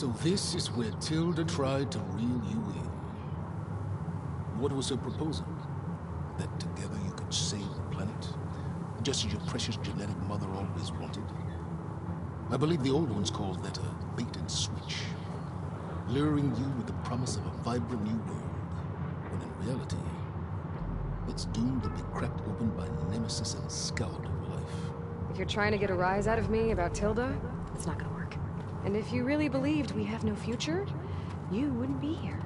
So this is where Tilda tried to reel you in. What was her proposal? That together you could save the planet? Just as your precious genetic mother always wanted? I believe the old ones called that a bait and switch. Luring you with the promise of a vibrant new world, when in reality, it's doomed to be cracked open by Nemesis and scoured of life. If you're trying to get a rise out of me about Tilda, it's not gonna work. And if you really believed we have no future, you wouldn't be here.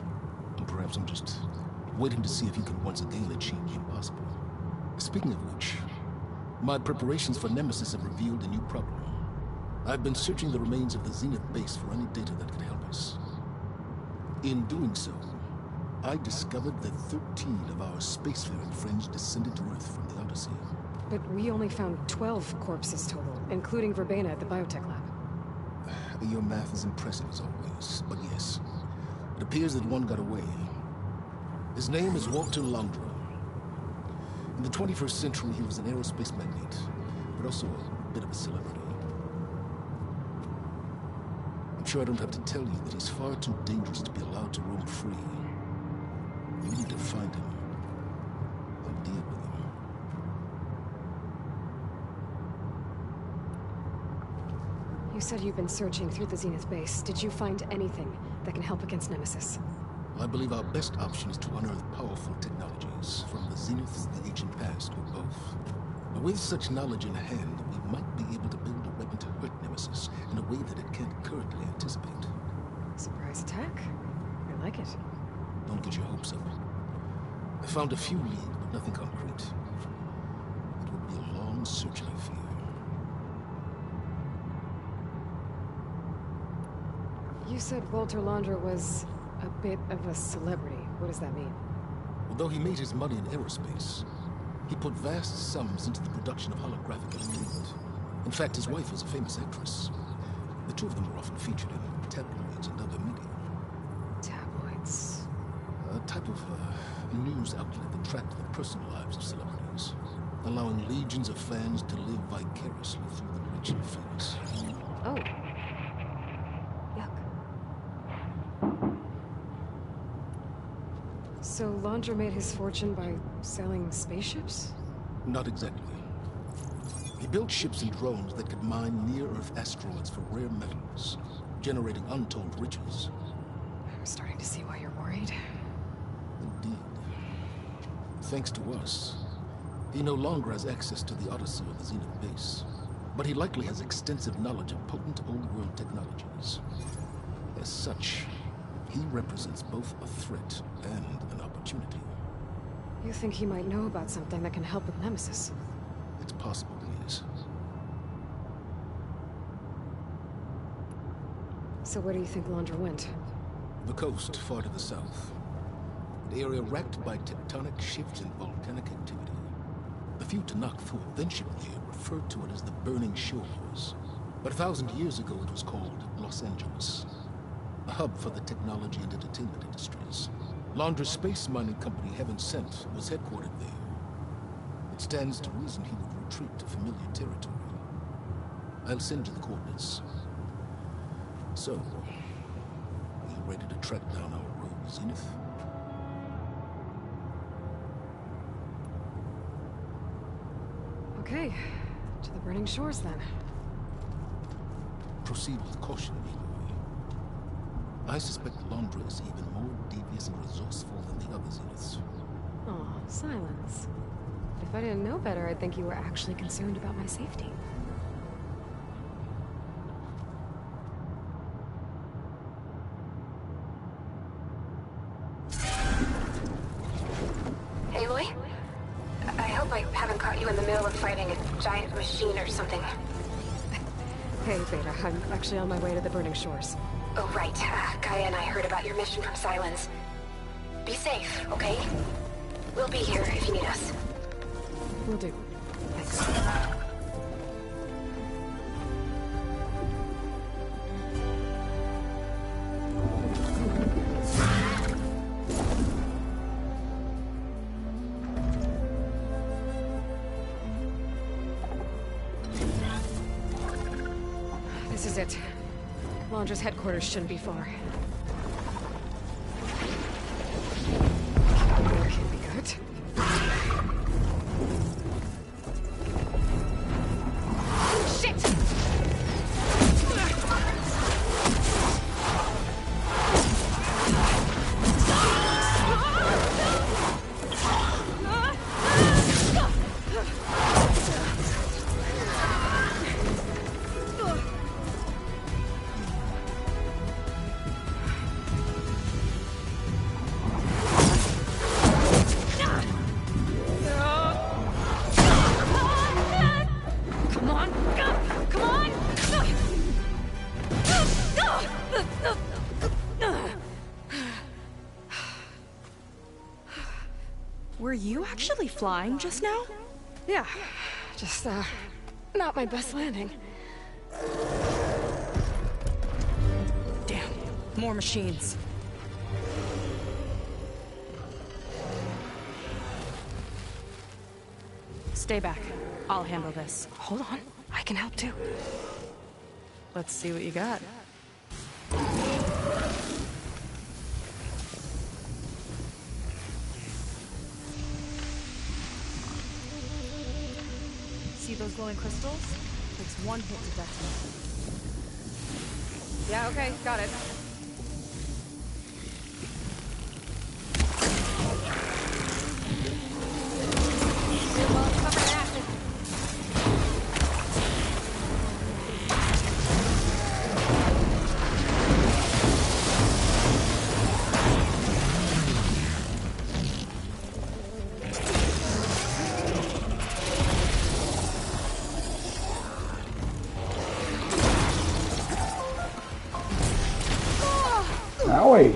And perhaps I'm just waiting to see if you can once again achieve the impossible. Speaking of which, my preparations for Nemesis have revealed a new problem. I've been searching the remains of the Zenith base for any data that could help us. In doing so, I discovered that 13 of our spacefaring friends descended to Earth from the Odyssey. But we only found 12 corpses total, including Verbena at the biotech lab. Your math is impressive as always, but yes, it appears that one got away. His name is Walter Londra. In the 21st century, he was an aerospace magnate, but also a bit of a celebrity. I'm sure I don't have to tell you that he's far too dangerous to be allowed to roam free. You need to find him and deal with him. You said you've been searching through the Zenith base. Did you find anything that can help against Nemesis? I believe our best option is to unearth powerful technologies from the Zeniths, the ancient past, or both. But with such knowledge in hand, we might be able to build a weapon to hurt Nemesis in a way that it can't currently anticipate. Surprise attack? I like it. Don't get your hopes up. I found a few leads, but nothing concrete. It would be a long search, I fear. You said Walter Londra was a bit of a celebrity. What does that mean? Although he made his money in aerospace, he put vast sums into the production of holographic entertainment. In fact, his wife was a famous actress. The two of them were often featured in tabloids and other media. Tabloids? A type of news outlet that tracked the personal lives of celebrities, allowing legions of fans to live vicariously through the rich and famous. Oh. Yuck. So Londra made his fortune by selling spaceships? Not exactly. He built ships and drones that could mine near-Earth asteroids for rare metals, generating untold riches. I'm starting to see why you're worried. Indeed. Thanks to us, he no longer has access to the Odyssey or the Zenith base, but he likely has extensive knowledge of potent old-world technologies. As such, he represents both a threat and an opportunity. You think he might know about something that can help with Nemesis? It's possible he is. So where do you think Londra went? The coast, far to the south. An area racked by tectonic shifts and volcanic activity. The few Tanakh who ventured there referred to it as the Burning Shores. But 1,000 years ago it was called Los Angeles, a hub for the technology and entertainment industries. Londra's space mining company, Heaven Sent, was headquartered there. It stands to reason he would retreat to familiar territory. I'll send you the coordinates. So, you ready to track down our rogue Zenith? Okay, to the Burning Shores then. Proceed with caution, Aloy. I suspect Londra is even more devious and resourceful than the other Zeniths. Aw, silence. If I didn't know better, I'd think you were actually concerned about my safety. Aloy? I hope I haven't caught you in the middle of fighting a giant machine or something. Hey, Beta, I'm actually on my way to the Burning Shores. Oh, right. Gaia and I heard about your mission from Sylens. Be safe, okay? We'll be here if you need us. Will do. Thanks. This is it. Launcher's headquarters shouldn't be far. That can be good. Shit! Were you actually flying just now? Yeah, just, not my best landing. Damn, more machines. Stay back. I'll handle this. Hold on, I can help too. Let's see what you got. See those glowing crystals? Takes one hit to detonate. Yeah, okay, got it. Well, it's covered in acid. Owie.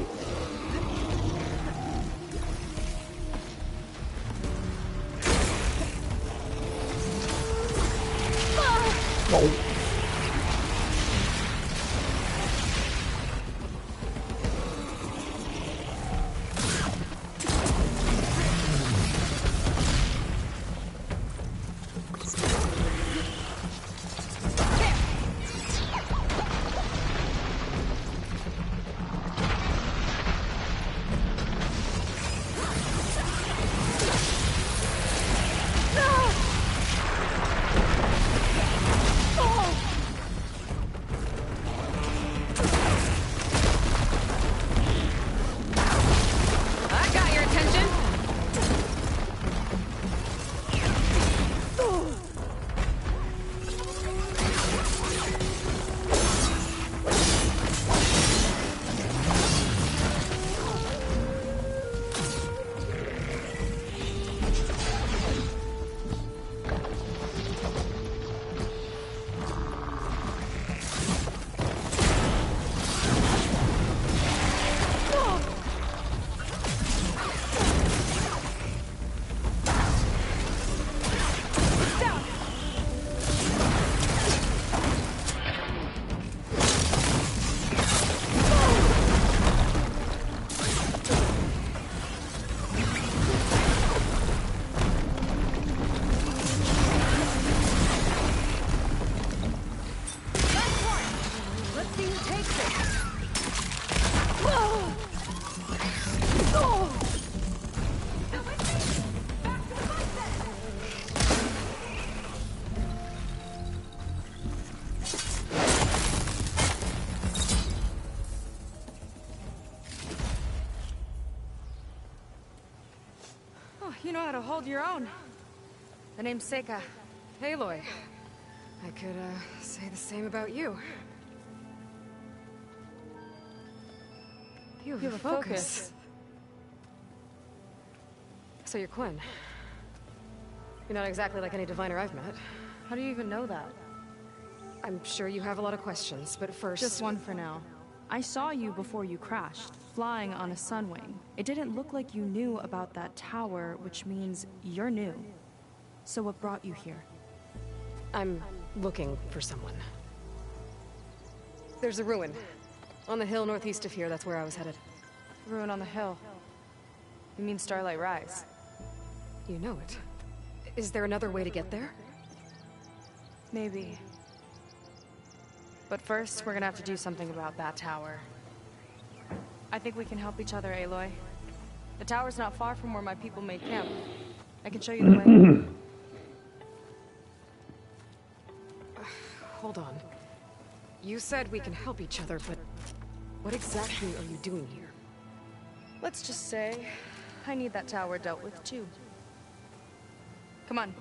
Oh. You know how to hold your own. The name's Seika. Aloy. I could, say the same about you. You have a focus. So you're Quinn. You're not exactly like any diviner I've met. How do you even know that? I'm sure you have a lot of questions, but first... Just one for now. I saw you before you crashed, flying on a Sunwing. It didn't look like you knew about that tower, which means you're new. So what brought you here? I'm looking for someone. There's a ruin. On the hill northeast of here, that's where I was headed. Ruin on the hill. You mean Starlight Rise? You know it. Is there another way to get there? Maybe. But first, we're gonna have to do something about that tower. I think we can help each other, Aloy. The tower's not far from where my people made camp. I can show you the way. Hold on. You said we can help each other, but what exactly are you doing here? Let's just say, I need that tower dealt with too. Come on.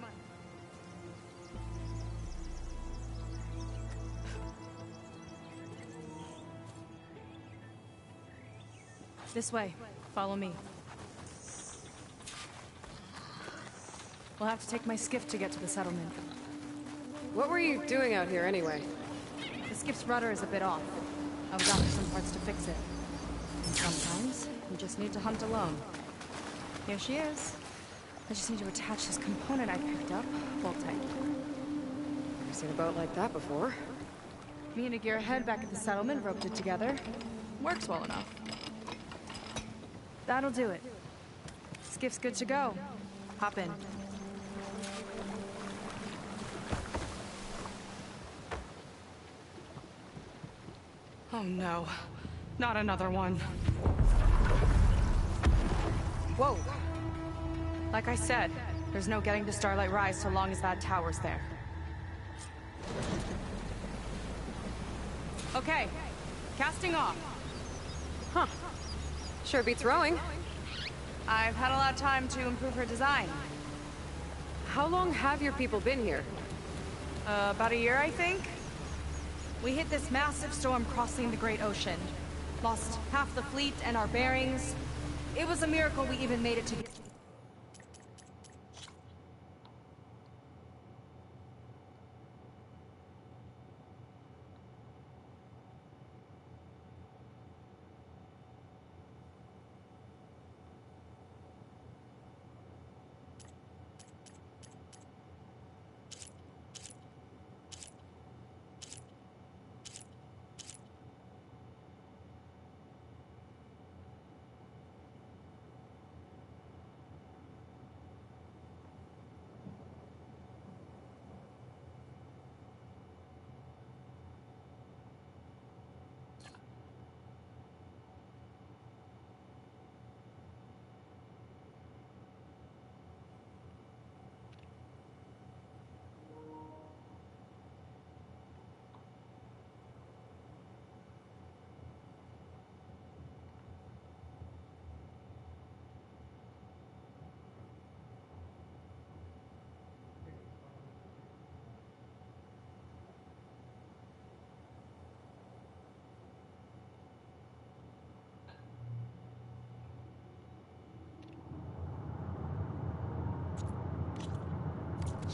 This way. Follow me. We'll have to take my skiff to get to the settlement. What were you doing out here anyway? The skiff's rudder is a bit off. I was after some parts to fix it. And sometimes, you just need to hunt alone. Here she is. I just need to attach this component I picked up. Hold tight. I've seen a boat like that before. Me and a gearhead back at the settlement roped it together. Works well enough. That'll do it. Skiff's good to go. Hop in. Oh no. Not another one. Whoa. Like I said, there's no getting to Starlight Rise so long as that tower's there. Okay. Casting off. Huh. Sure beats rowing. I've had a lot of time to improve her design. How long have your people been here? About a year, I think. We hit this massive storm crossing the Great Ocean. Lost half the fleet and our bearings. It was a miracle we even made it to...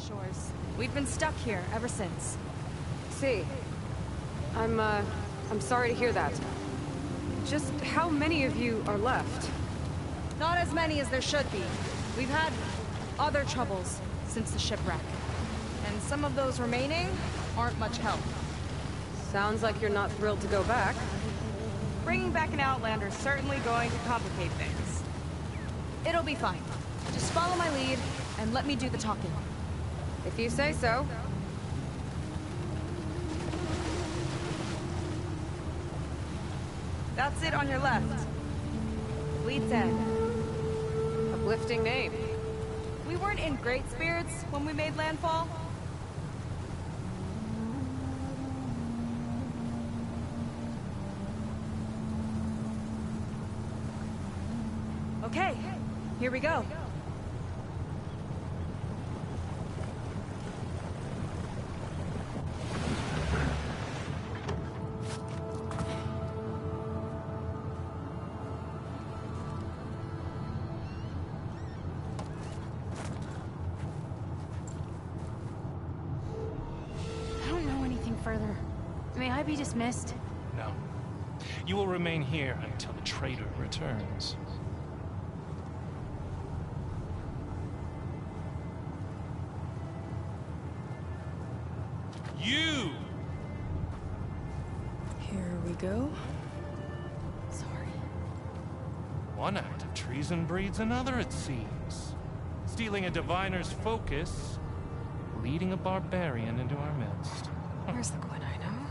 shores. We've been stuck here ever since. See, I'm sorry to hear that. Just how many of you are left? Not as many as there should be. We've had other troubles since the shipwreck. And some of those remaining aren't much help. Sounds like you're not thrilled to go back. Bringing back an Outlander's certainly going to complicate things. It'll be fine. Just follow my lead and let me do the talking. If you say so. That's it on your left. Fleet's End. Uplifting name. We weren't in great spirits when we made landfall. Okay, here we go. I don't know anything further. May I be dismissed? No. You will remain here until the traitor returns. You! Here we go. Sorry. One act of treason breeds another, it seems. Stealing a diviner's focus, leading a barbarian into our midst. Where's the Gwen I know?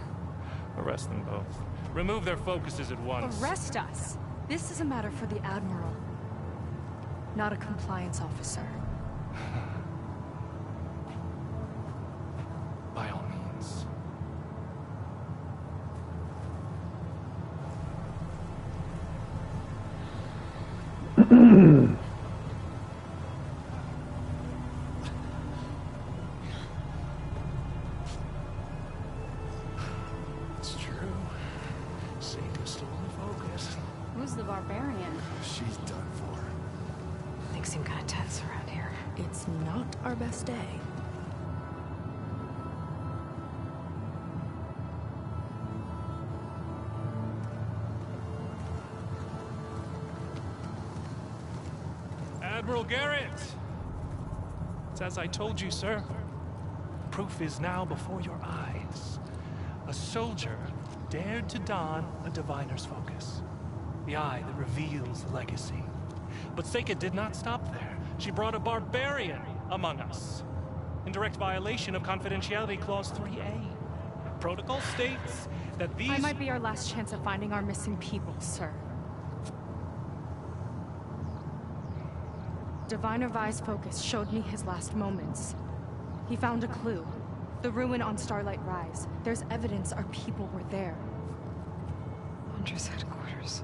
Arrest them both. Remove their focuses at once. Arrest us! This is a matter for the Admiral, not a compliance officer. By all means. It's true. Seeker's still in focus. Who's the barbarian? She's done for. Things seem kind of tense around here. It's not our best day. Admiral Garrett! It's as I told you, sir. Proof is now before your eyes. A soldier dared to don a diviner's focus. The eye that reveals the legacy. But Seika did not stop there. She brought a barbarian among us. In direct violation of Confidentiality Clause 3A. Protocol states that these... I might be our last chance at finding our missing people, sir. Diviner Vi's focus showed me his last moments. He found a clue. The ruin on Starlight Rise. There's evidence our people were there. Hunter's headquarters.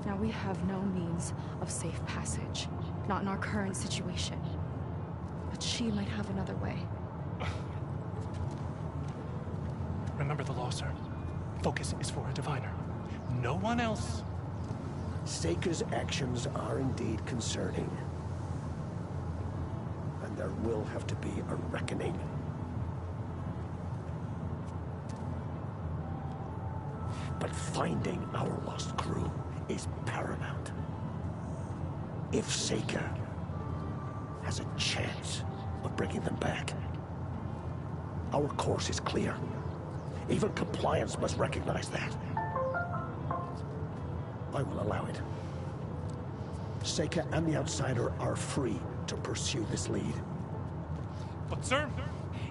Now we have no means of safe passage. Not in our current situation. But she might have another way. Remember the law, sir. Focus is for a diviner. No one else. Seika's actions are indeed concerning. And there will have to be a reckoning. But finding our lost crew is paramount. If Seika has a chance of bringing them back, our course is clear. Even compliance must recognize that. I will allow it. Seika and the Outsider are free to pursue this lead. But sir,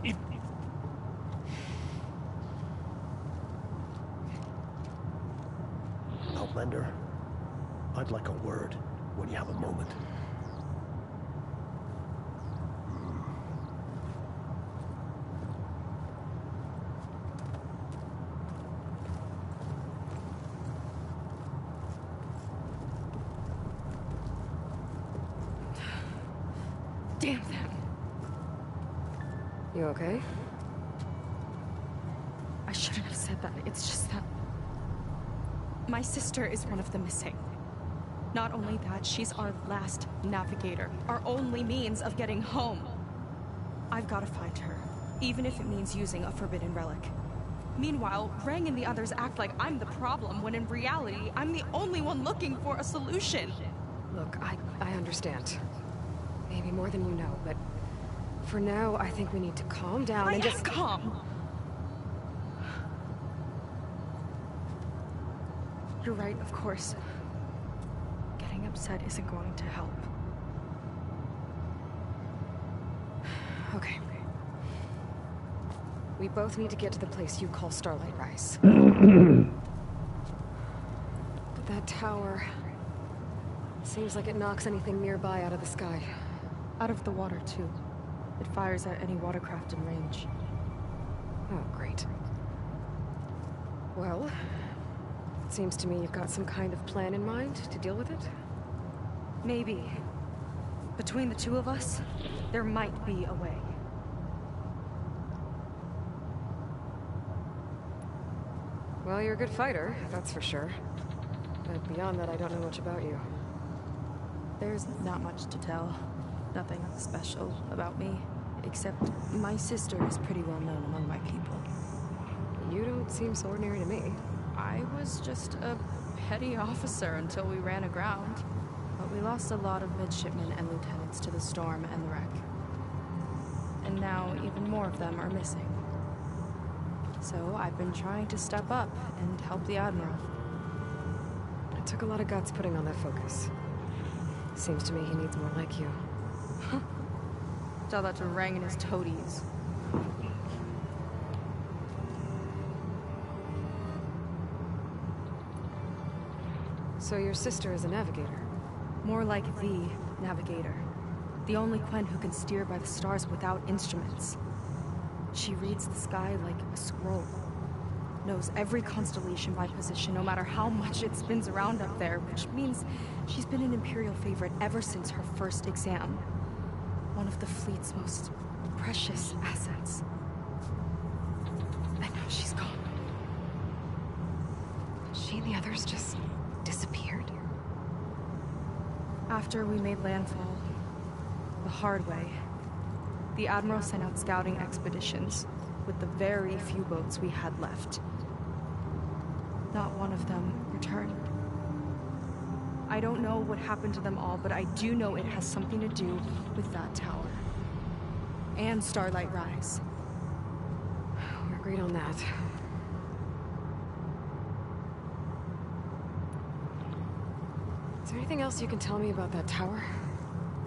if... Outlander, I'd like a word when you have a moment. Damn them. You okay? I shouldn't have said that. It's just that... my sister is one of the missing. Not only that, she's our last navigator. Our only means of getting home. I've got to find her. Even if it means using a forbidden relic. Meanwhile, Rang and the others act like I'm the problem, when in reality, I'm the only one looking for a solution. Look, I understand. Maybe more than you know, but for now, I think we need to calm down and just... calm! You're right, of course. Getting upset isn't going to help. Okay. We both need to get to the place you call Starlight Rise. But that tower... seems like it knocks anything nearby out of the sky. Out of the water, too. It fires at any watercraft in range. Oh, great. Well, it seems to me you've got some kind of plan in mind to deal with it. Maybe. Between the two of us, there might be a way. Well, you're a good fighter, that's for sure. But beyond that, I don't know much about you. There's not much to tell. Nothing special about me. Except my sister is pretty well known among my people. You don't seem so ordinary to me. I was just a petty officer until we ran aground. But we lost a lot of midshipmen and lieutenants to the storm and the wreck. And now even more of them are missing. So I've been trying to step up and help the Admiral. It took a lot of guts putting on that focus. Seems to me he needs more like you. Tell that to Rang and his toadies. So your sister is a navigator? More like the navigator. The only Quen who can steer by the stars without instruments. She reads the sky like a scroll. Knows every constellation by position, no matter how much it spins around up there, which means she's been an Imperial favorite ever since her first exam. One of the fleet's most precious assets. And now she's gone. She and the others just disappeared? After we made landfall, the hard way, the Admiral sent out scouting expeditions with the very few boats we had left. Not one of them returned. I don't know what happened to them all, but I do know it has something to do with that tower. And Starlight Rise. We're agreed on that. Is there anything else you can tell me about that tower?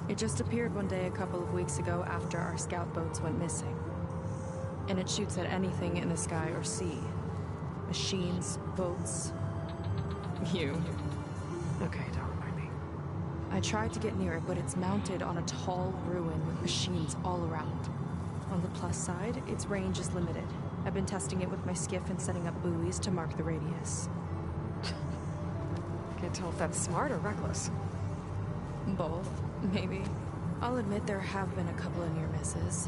It just appeared one day a couple of weeks ago after our scout boats went missing. And it shoots at anything in the sky or sea. Machines, boats, you. Okay, don't remind me. I tried to get near it, but it's mounted on a tall ruin with machines all around. On the plus side, its range is limited. I've been testing it with my skiff and setting up buoys to mark the radius. Can't tell if that's smart or reckless. Both, maybe. I'll admit there have been a couple of near misses.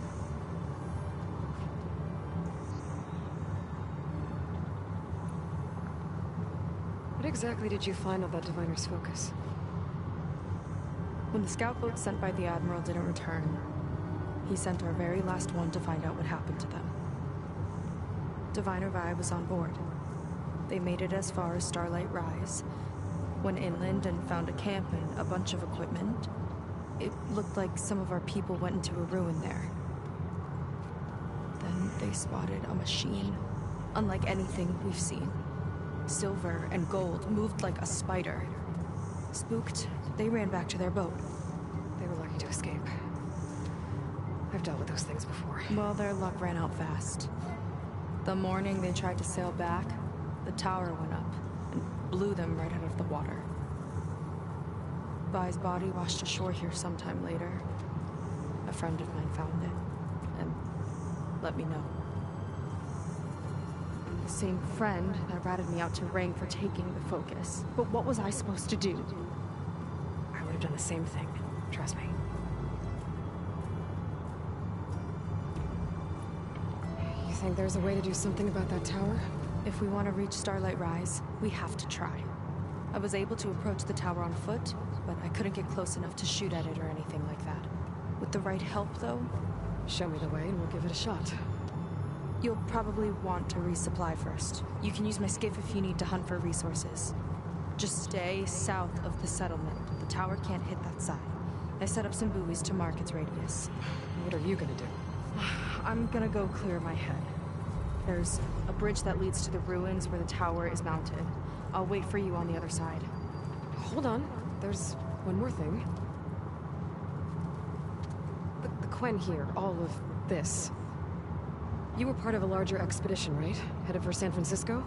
What exactly did you find on that Diviner's Focus? When the scout boat sent by the Admiral didn't return, he sent our very last one to find out what happened to them. Diviner Vi was on board. They made it as far as Starlight Rise. Went inland and found a camp and a bunch of equipment. It looked like some of our people went into a ruin there. Then they spotted a machine, unlike anything we've seen. Silver and gold, moved like a spider. Spooked, they ran back to their boat. They were lucky to escape. I've dealt with those things before. Well, their luck ran out fast. The morning they tried to sail back, the tower went up and blew them right out of the water. Vi's body washed ashore here sometime later. A friend of mine found it and let me know. The same friend that ratted me out to Rang for taking the Focus. But what was I supposed to do? I would have done the same thing. Trust me. You think there's a way to do something about that tower? If we want to reach Starlight Rise, we have to try. I was able to approach the tower on foot, but I couldn't get close enough to shoot at it or anything like that. With the right help, though... Show me the way and we'll give it a shot. You'll probably want to resupply first. You can use my skiff if you need to hunt for resources. Just stay south of the settlement. The tower can't hit that side. I set up some buoys to mark its radius. What are you gonna do? I'm gonna go clear my head. There's a bridge that leads to the ruins where the tower is mounted. I'll wait for you on the other side. Hold on. There's one more thing. The Quen here, all of this. You were part of a larger expedition, right? Headed for San Francisco?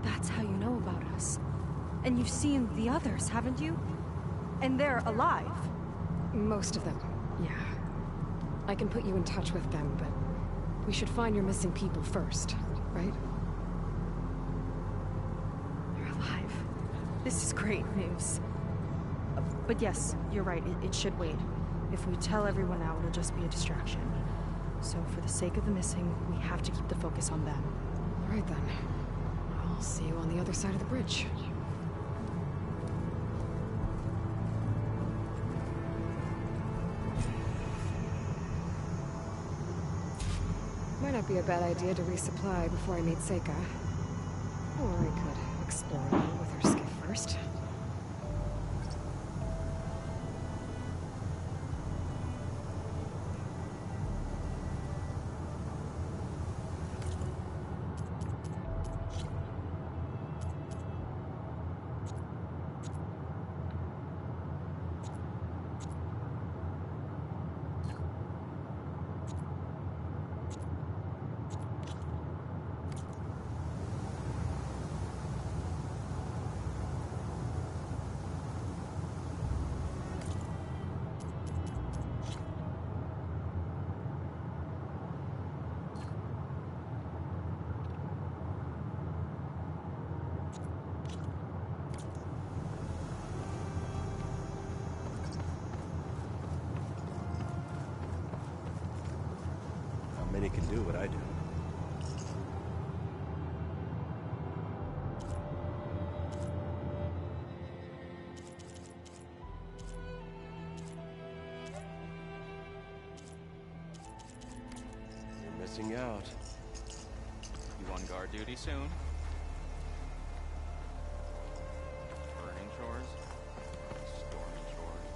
That's how you know about us. And you've seen the others, haven't you? And they're alive. Most of them, yeah. I can put you in touch with them, but we should find your missing people first, right? They're alive. This is great news. But yes, you're right, it should wait. If we tell everyone now, it'll just be a distraction. So for the sake of the missing, we have to keep the focus on them. All right then. I'll see you on the other side of the bridge. Might not be a bad idea to resupply before I meet Seika. Or I could explore a little with her skiff first. I do. You're missing out. You on guard duty soon? Burning shores? Stormy shores?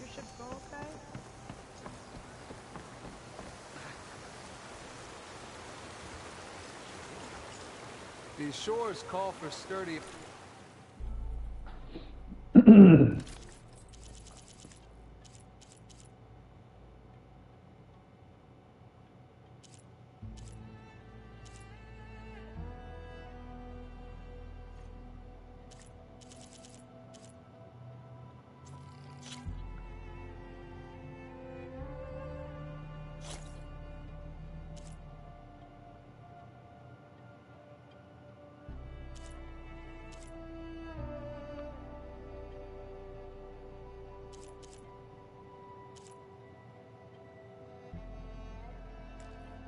Your ship's goal, Sky? These shores call for sturdy...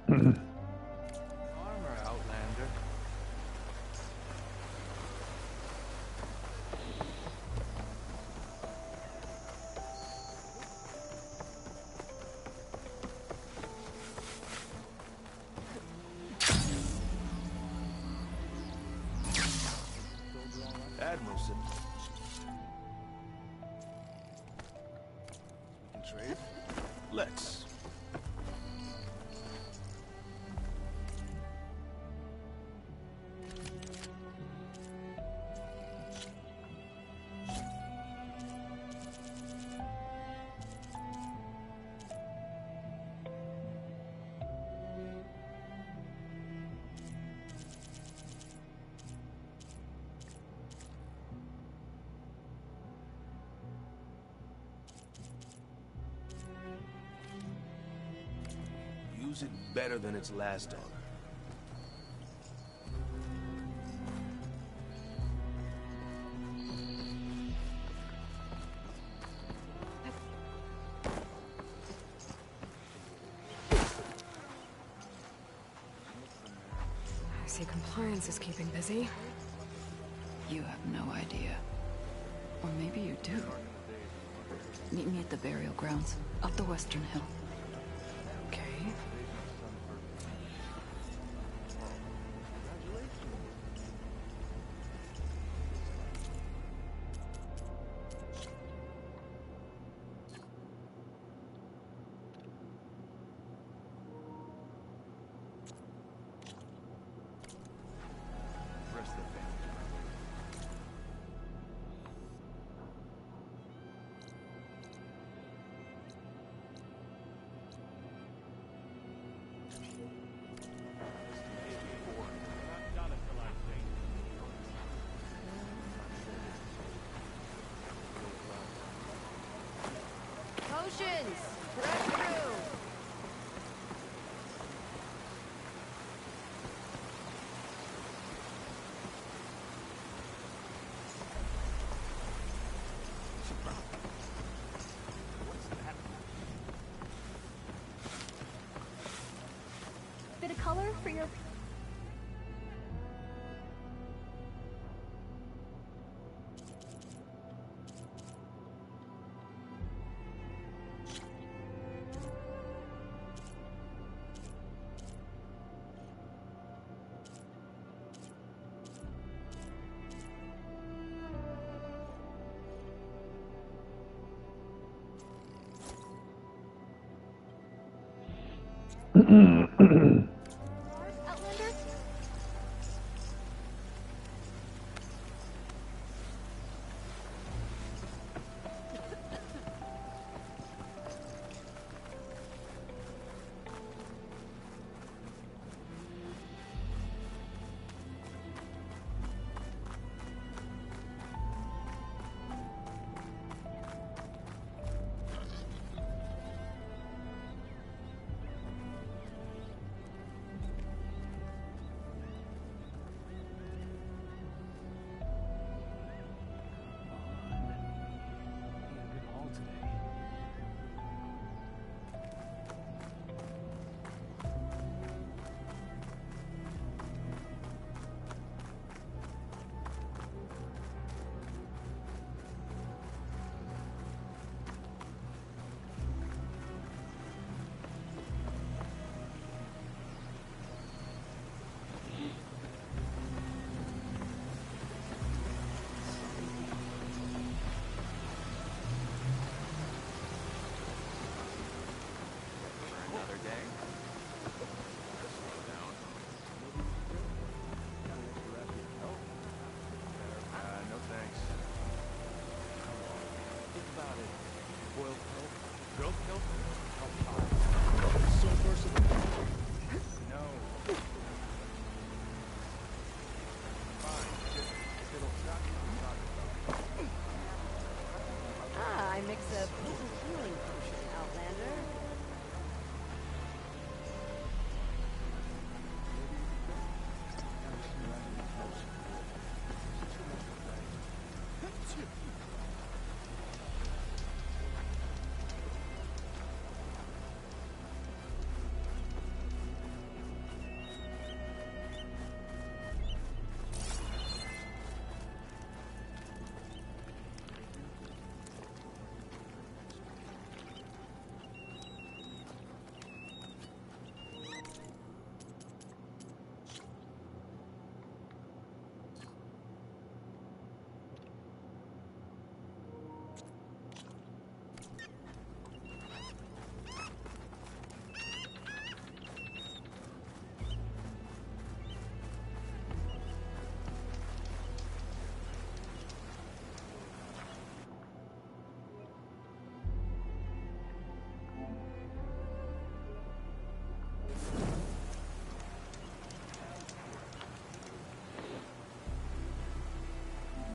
Armor, Outlander. Admiralson. We can trade? Let's. Use it better than its last owner. I see compliance is keeping busy. You have no idea. Or maybe you do. Meet me at the burial grounds, up the Western Hill. Okay. Rest of the family. Potions! Right through! Bit of color for your...